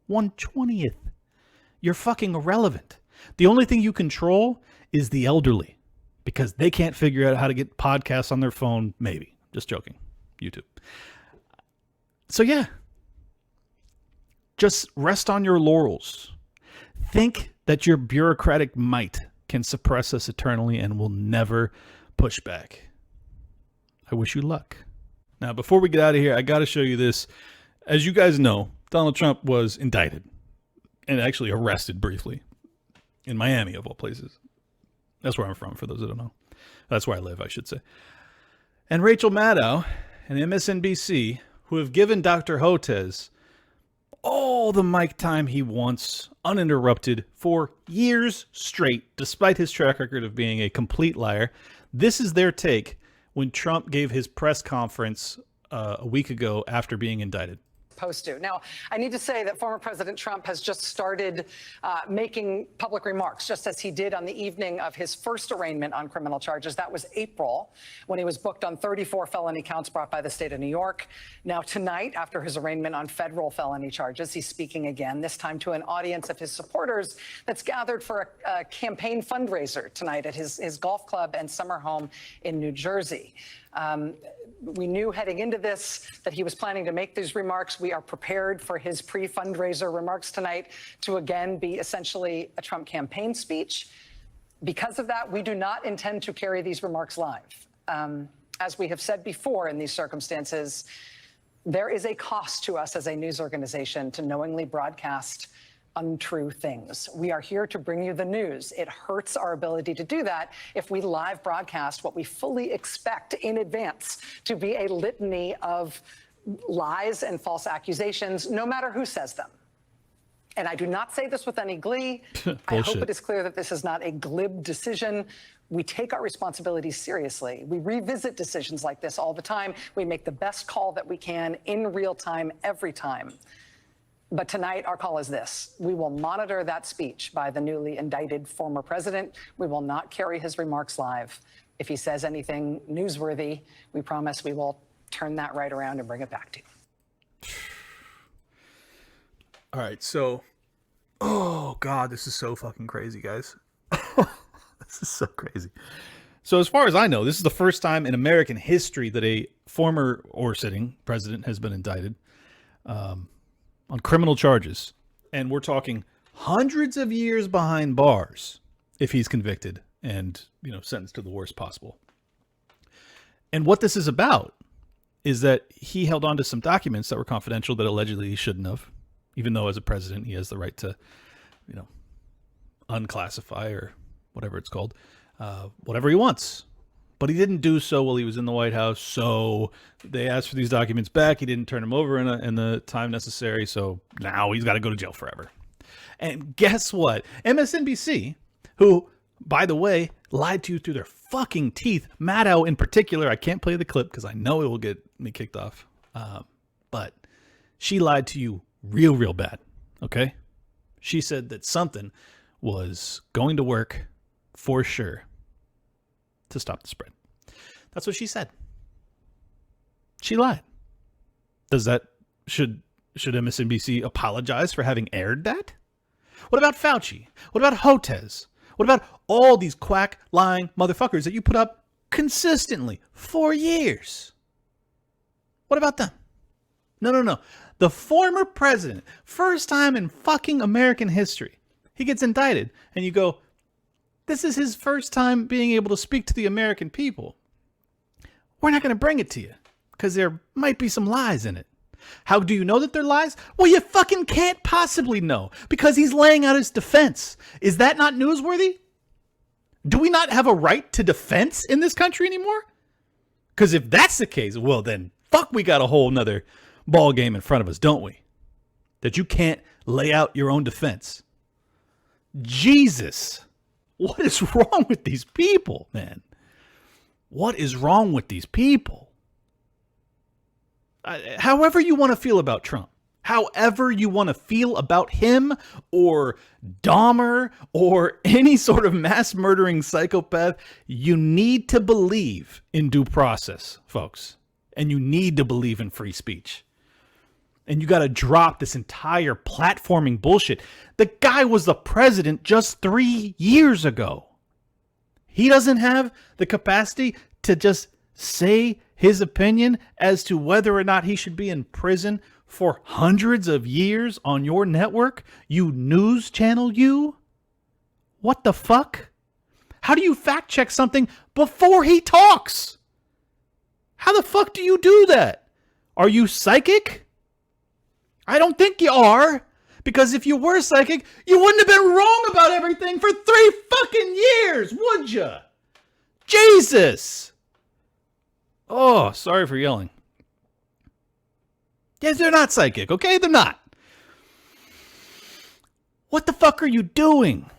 1/20th. You're fucking irrelevant. The only thing you control is the elderly, because they can't figure out how to get podcasts on their phone, maybe. Just joking. YouTube. So yeah. Just rest on your laurels. Think that your bureaucratic might can suppress us eternally and will never push back. I wish you luck. Now, before we get out of here, I got to show you this. As you guys know, Donald Trump was indicted and actually arrested briefly in Miami, of all places. That's where I'm from, for those that don't know. That's where I live, I should say. And Rachel Maddow and MSNBC, who have given Dr. Hotez all the mic time he wants, uninterrupted, for years straight, despite his track record of being a complete liar. This is their take when Trump gave his press conference a week ago after being indicted. Supposed to. Now, I need to say that former President Trump has just started making public remarks, just as he did on the evening of his first arraignment on criminal charges. That was April, when he was booked on 34 felony counts brought by the state of New York. Now, tonight, after his arraignment on federal felony charges, he's speaking again, this time to an audience of his supporters that's gathered for a campaign fundraiser tonight at his golf club and summer home in New Jersey. We knew heading into this that he was planning to make these remarks. We are prepared for his pre-fundraiser remarks tonight to again be essentially a Trump campaign speech. Because of that, we do not intend to carry these remarks live. As we have said before in these circumstances, there is a cost to us as a news organization to knowingly broadcast untrue things. We are here to bring you the news. It hurts our ability to do that if we live broadcast what we fully expect in advance to be a litany of lies and false accusations, no matter who says them. And I do not say this with any glee. I hope it is clear that this is not a glib decision. We take our responsibilities seriously. We revisit decisions like this all the time. We make the best call that we can in real time, every time. But tonight, our call is this. We will monitor that speech by the newly indicted former president. We will not carry his remarks live. If he says anything newsworthy, we promise we will turn that right around and bring it back to you. All right, so, oh God, this is so fucking crazy, guys. This is so crazy. So as far as I know, this is the first time in American history that a former or sitting president has been indicted on criminal charges. And we're talking hundreds of years behind bars if he's convicted and, sentenced to the worst possible. And what this is about is that he held on to some documents that were confidential that allegedly he shouldn't have, even though as a president, he has the right to, unclassify or whatever it's called, whatever he wants. But he didn't do so while he was in the White House, so they asked for these documents back. He didn't turn them over in the time necessary, so now he's got to go to jail forever. And guess what? MSNBC, who, by the way, lied to you through their fucking teeth, Maddow in particular, I can't play the clip because I know it will get me kicked off, but she lied to you real bad, okay? She said that something was going to work for sure to stop the spread. That's what she said. She lied. Should MSNBC apologize for having aired that? What about Fauci? What about Hotez? What about all these quack lying motherfuckers that you put up consistently for years? What about them? No. The former president, first time in fucking American history, he gets indicted, and you go, this is his first time being able to speak to the American people. We're not going to bring it to you because there might be some lies in it. How do you know that they're lies? Well, you fucking can't possibly know because he's laying out his defense. Is that not newsworthy? Do we not have a right to defense in this country anymore? Because if that's the case, well then, fuck, we got a whole nother ball game in front of us, don't we? That you can't lay out your own defense. Jesus, what is wrong with these people, man? What is wrong with these people? However you want to feel about Trump, however you want to feel about him or Dahmer or any sort of mass murdering psychopath, you need to believe in due process, folks. And you need to believe in free speech. And you got to drop this entire platforming bullshit. The guy was the president just 3 years ago. He doesn't have the capacity to just say his opinion as to whether or not he should be in prison for hundreds of years on your network, you news channel, you? What the fuck? How do you fact check something before he talks? How the fuck do you do that? Are you psychic? I don't think you are. Because if you were psychic, you wouldn't have been wrong about everything for 3 fucking years, would you? Jesus! Oh, sorry for yelling. Yes, they're not psychic, okay? They're not. What the fuck are you doing?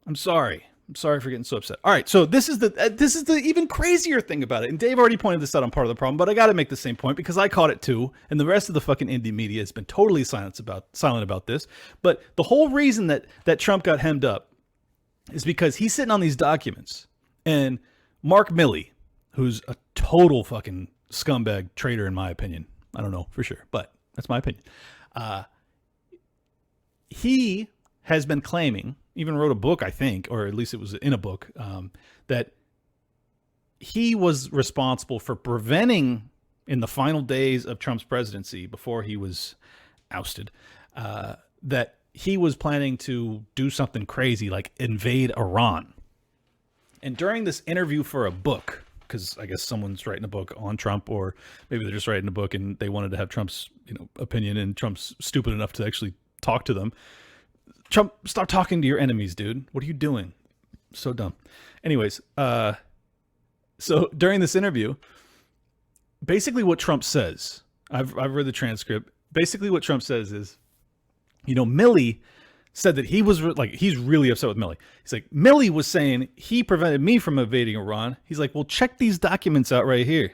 I'm sorry. I'm sorry for getting so upset. All right, so this is the even crazier thing about it. And Dave already pointed this out on part of the problem, but I got to make the same point because I caught it too, and the rest of the fucking indie media has been totally silent about this. But the whole reason that Trump got hemmed up is because he's sitting on these documents, and Mark Milley, who's a total fucking scumbag traitor in my opinion. I don't know for sure, but that's my opinion. He has been claiming, even wrote a book, I think, or at least it was in a book, that he was responsible for preventing, in the final days of Trump's presidency, before he was ousted, that he was planning to do something crazy like invade Iran. And during this interview for a book, because I guess someone's writing a book on Trump, or maybe they're just writing a book and they wanted to have Trump's opinion, and Trump's stupid enough to actually talk to them. Trump, stop talking to your enemies, dude. What are you doing? So dumb. Anyways, so during this interview, basically what Trump says, I've read the transcript. Basically what Trump says is, Milley said that he was he's really upset with Milley. He's like, Milley was saying he prevented me from invading Iran. He's like, well, check these documents out right here.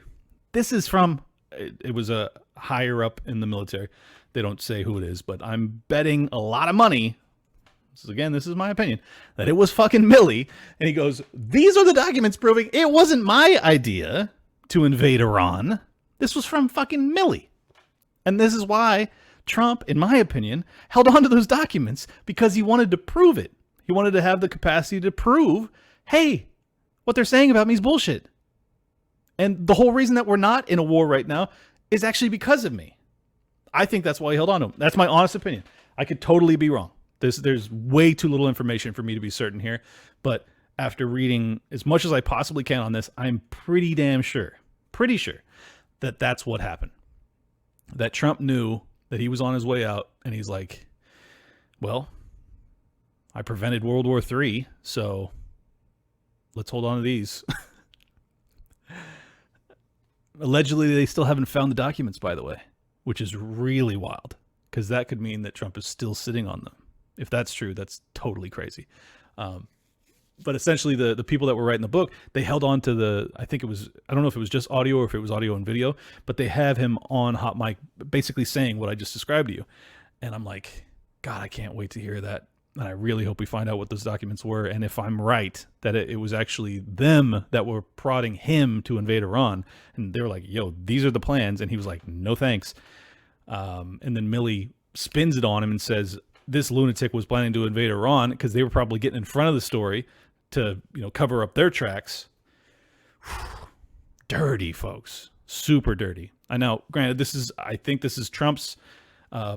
This is from, it was a higher up in the military. They don't say who it is, but I'm betting a lot of money. This is my opinion, that it was fucking Milley. And he goes, these are the documents proving it wasn't my idea to invade Iran. This was from fucking Milley. And this is why Trump, in my opinion, held on to those documents, because he wanted to prove it. He wanted to have the capacity to prove, hey, what they're saying about me is bullshit. And the whole reason that we're not in a war right now is actually because of me. I think that's why he held on to them. That's my honest opinion. I could totally be wrong. There's way too little information for me to be certain here. But after reading as much as I possibly can on this, I'm pretty sure that that's what happened. That Trump knew that he was on his way out, and he's like, well, I prevented World War III, so let's hold on to these. Allegedly, they still haven't found the documents, by the way, which is really wild, because that could mean that Trump is still sitting on them. If that's true, that's totally crazy. But essentially, the people that were writing the book, they held on to I don't know if it was just audio or if it was audio and video, but they have him on hot mic basically saying what I just described to you. And I'm like, God, I can't wait to hear that. And I really hope we find out what those documents were. And if I'm right, that it was actually them that were prodding him to invade Iran. And they were like, yo, these are the plans. And he was like, no thanks. And then Milley spins it on him and says, this lunatic was planning to invade Iran because they were probably getting in front of the story to, cover up their tracks. Dirty, folks. Super dirty. I know, granted, I think this is Trump's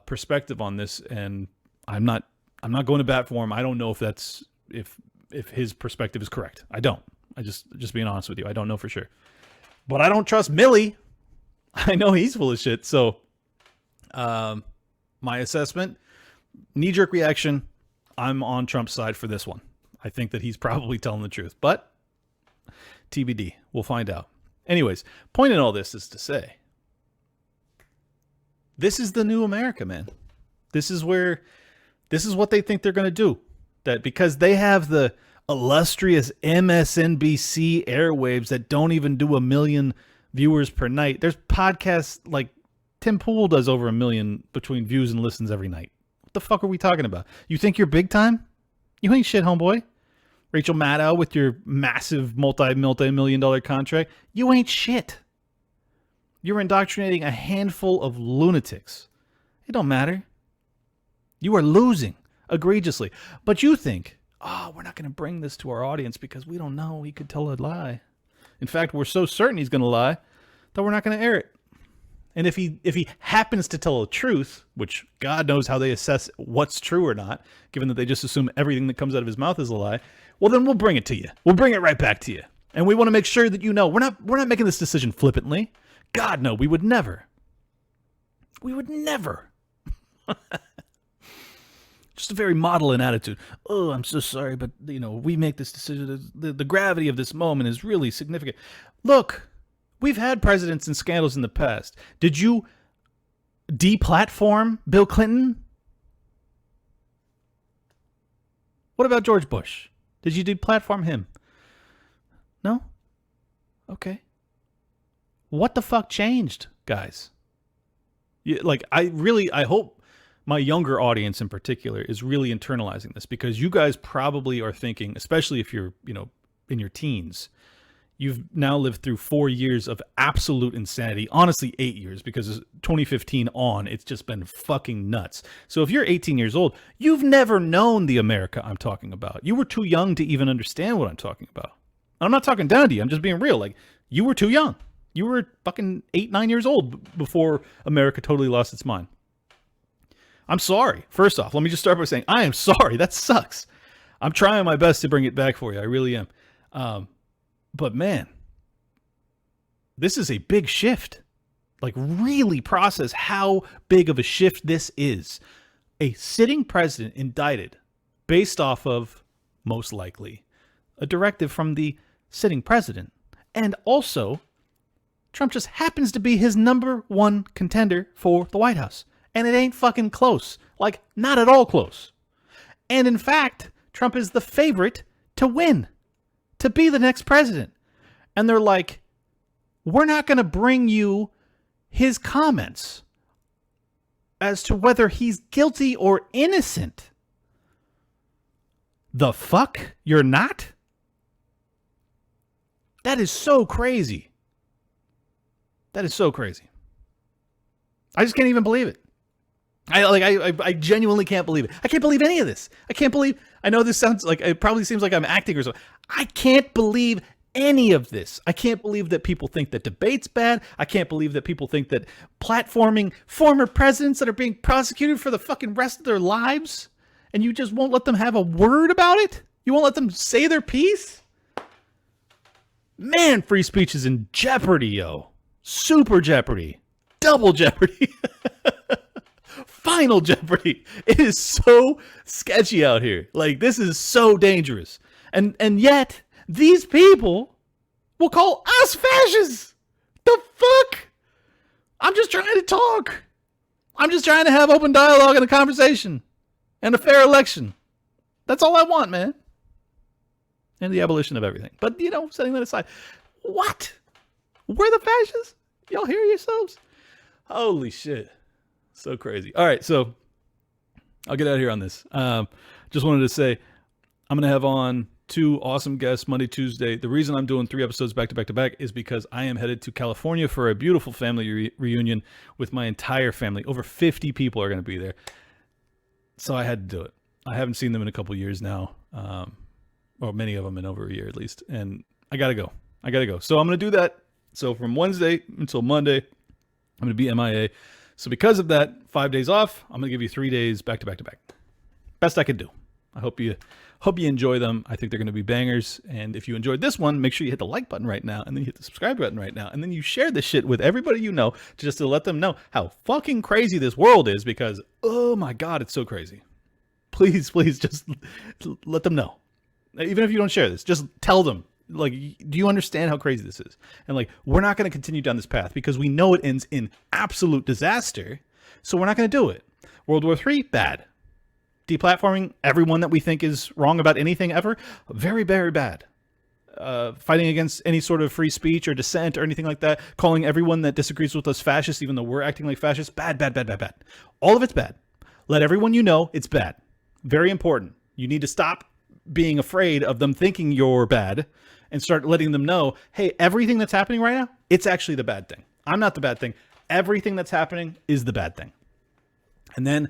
perspective on this, and I'm not going to bat for him. I don't know if his perspective is correct. I don't. I just being honest with you. I don't know for sure. But I don't trust Milley. I know he's full of shit. So my assessment, knee-jerk reaction, I'm on Trump's side for this one. I think that he's probably telling the truth. But TBD. We'll find out. Anyways, point in all this is to say, this is the new America, man. This is what they think they're going to do. That because they have the illustrious MSNBC airwaves that don't even do 1 million viewers per night. There's podcasts like Tim Pool does over 1 million between views and listens every night. What the fuck are we talking about? You think you're big time? You ain't shit, homeboy. Rachel Maddow with your massive multi-million-dollar contract. You ain't shit. You're indoctrinating a handful of lunatics. It don't matter. You are losing egregiously. But you think, we're not going to bring this to our audience because we don't know. He could tell a lie. In fact, we're so certain he's going to lie that we're not going to air it. And if he happens to tell the truth, which God knows how they assess what's true or not, given that they just assume everything that comes out of his mouth is a lie, well, then we'll bring it to you. We'll bring it right back to you. And we want to make sure that you know we're not making this decision flippantly. God, no, we would never. We would never. Just a very maudlin attitude. Oh, I'm so sorry, but, we make this decision. The gravity of this moment is really significant. Look, we've had presidents and scandals in the past. Did you deplatform Bill Clinton? What about George Bush? Did you deplatform him? No? Okay. What the fuck changed, guys? I hope my younger audience in particular is really internalizing this, because you guys probably are thinking, especially if you're, in your teens, you've now lived through 4 years of absolute insanity. Honestly, 8 years, because 2015 on, it's just been fucking nuts. So if you're 18 years old, you've never known the America I'm talking about. You were too young to even understand what I'm talking about. And I'm not talking down to you. I'm just being real. Like, you were too young. You were fucking 8, 9 years old before America totally lost its mind. I'm sorry. First off, let me just start by saying I am sorry. That sucks. I'm trying my best to bring it back for you. I really am. But man, this is a big shift. Like, really process how big of a shift this is. A sitting president indicted based off of, most likely, a directive from the sitting president. And also, Trump just happens to be his #1 contender for the White House. And it ain't fucking close. Like, not at all close. And in fact, Trump is the favorite to win, to be the next president. And they're like, we're not going to bring you his comments as to whether he's guilty or innocent. The fuck? You're not? That is so crazy. That is so crazy. I just can't even believe it. I genuinely can't believe it. I can't believe any of this. I know this sounds like, it probably seems like I'm acting or something. I can't believe any of this. I can't believe that people think that debate's bad. I can't believe that people think that platforming former presidents that are being prosecuted for the fucking rest of their lives, and you just won't let them have a word about it? You won't let them say their piece? Man, free speech is in jeopardy, yo. Super jeopardy. Double jeopardy. Final jeopardy. It is so sketchy out here. Like, this is so dangerous. And yet, these people will call us fascists. The fuck? I'm just trying to talk. I'm just trying to have open dialogue and a conversation. And a fair election. That's all I want, man. And the abolition of everything. But, setting that aside. What? We're the fascists? Y'all hear yourselves? Holy shit. So crazy. All right, so I'll get out of here on this. Just wanted to say I'm going to have on 2 awesome guests Monday, Tuesday. The reason I'm doing 3 episodes back to back to back is because I am headed to California for a beautiful family reunion with my entire family. Over 50 people are going to be there. So I had to do it. I haven't seen them in a couple years now. Or many of them in over a year at least. And I got to go. So I'm going to do that. So from Wednesday until Monday, I'm going to be MIA. So because of that, 5 days off, I'm going to give you 3 days back to back to back. Best I could do. I hope you enjoy them. I think they're going to be bangers. And if you enjoyed this one, make sure you hit the like button right now, and then you hit the subscribe button right now, and then you share this shit with everybody you know, just to let them know how fucking crazy this world is, because, oh my God, it's so crazy. Please just let them know. Even if you don't share this, just tell them, like, do you understand how crazy this is? And like, we're not going to continue down this path because we know it ends in absolute disaster. So we're not going to do it. World War III, bad. Deplatforming everyone that we think is wrong about anything ever, very, very bad. Fighting against any sort of free speech or dissent or anything like that. Calling everyone that disagrees with us fascist, even though we're acting like fascists, bad. All of it's bad. Let everyone you know it's bad. Very important. You need to stop being afraid of them thinking you're bad and start letting them know, hey, everything that's happening right now, it's actually the bad thing. I'm not the bad thing. Everything that's happening is the bad thing. And then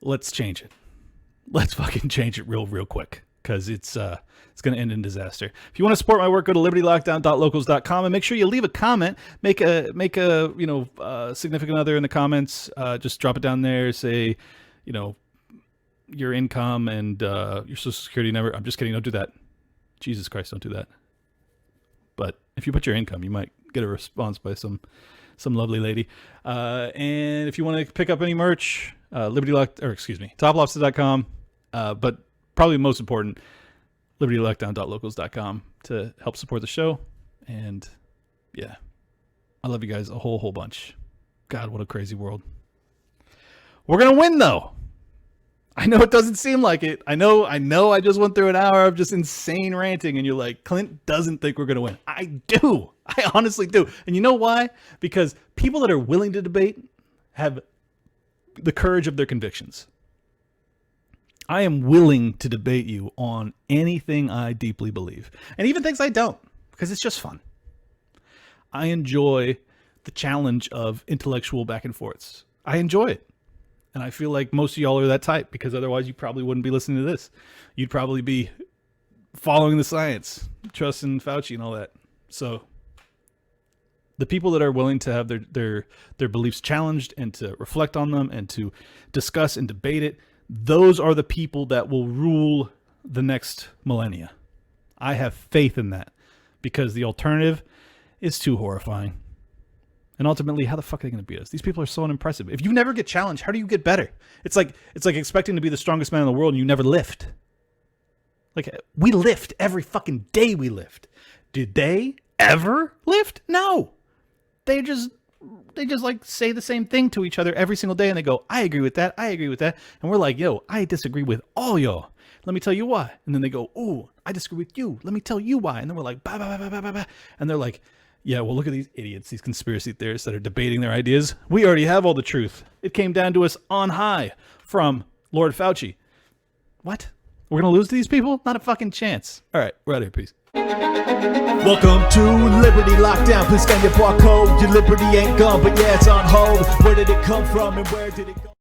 let's change it. Let's fucking change it real quick, because it's going to end in disaster. If you want to support my work, go to libertylockdown.locals.com and make sure you leave a comment. Make a significant other in the comments. Just drop it down there. Say, your income and your social security number. I'm just kidding. Don't do that. Jesus Christ, don't do that. But if you put your income, you might get a response by some lovely lady. And if you want to pick up any merch, toplobster.com. But probably most important, libertylockdown.locals.com to help support the show. And yeah, I love you guys a whole bunch. God, what a crazy world. We're going to win though. I know it doesn't seem like it. I know I just went through an hour of just insane ranting and you're like, Clint doesn't think we're going to win. I do. I honestly do. And you know why? Because people that are willing to debate have the courage of their convictions. I am willing to debate you on anything I deeply believe. And even things I don't, because it's just fun. I enjoy the challenge of intellectual back and forths. I enjoy it. And I feel like most of y'all are that type, because otherwise you probably wouldn't be listening to this. You'd probably be following the science, trusting Fauci and all that. So the people that are willing to have their beliefs challenged and to reflect on them and to discuss and debate it, those are the people that will rule the next millennia. I have faith in that, because the alternative is too horrifying. And ultimately, how the fuck are they going to beat us? These people are so unimpressive. If you never get challenged, how do you get better? It's like expecting to be the strongest man in the world and you never lift. Like, we lift every fucking day. We lift. Did they ever lift? No. They just like say the same thing to each other every single day, and they go, I agree with that. And we're like, yo, I disagree with all y'all. Let me tell you why. And then they go, ooh, I disagree with you. Let me tell you why. And then we're like, bah, bah, bah, bah, bah, bah. And they're like, yeah, well, look at these idiots, these conspiracy theorists that are debating their ideas. We already have all the truth. It came down to us on high from Lord Fauci. What? We're going to lose to these people? Not a fucking chance. All right, we're out of here. Peace. Welcome to Liberty Lockdown. Please scan your barcode. Your liberty ain't gone, but yeah, it's on hold. Where did it come from and where did it go?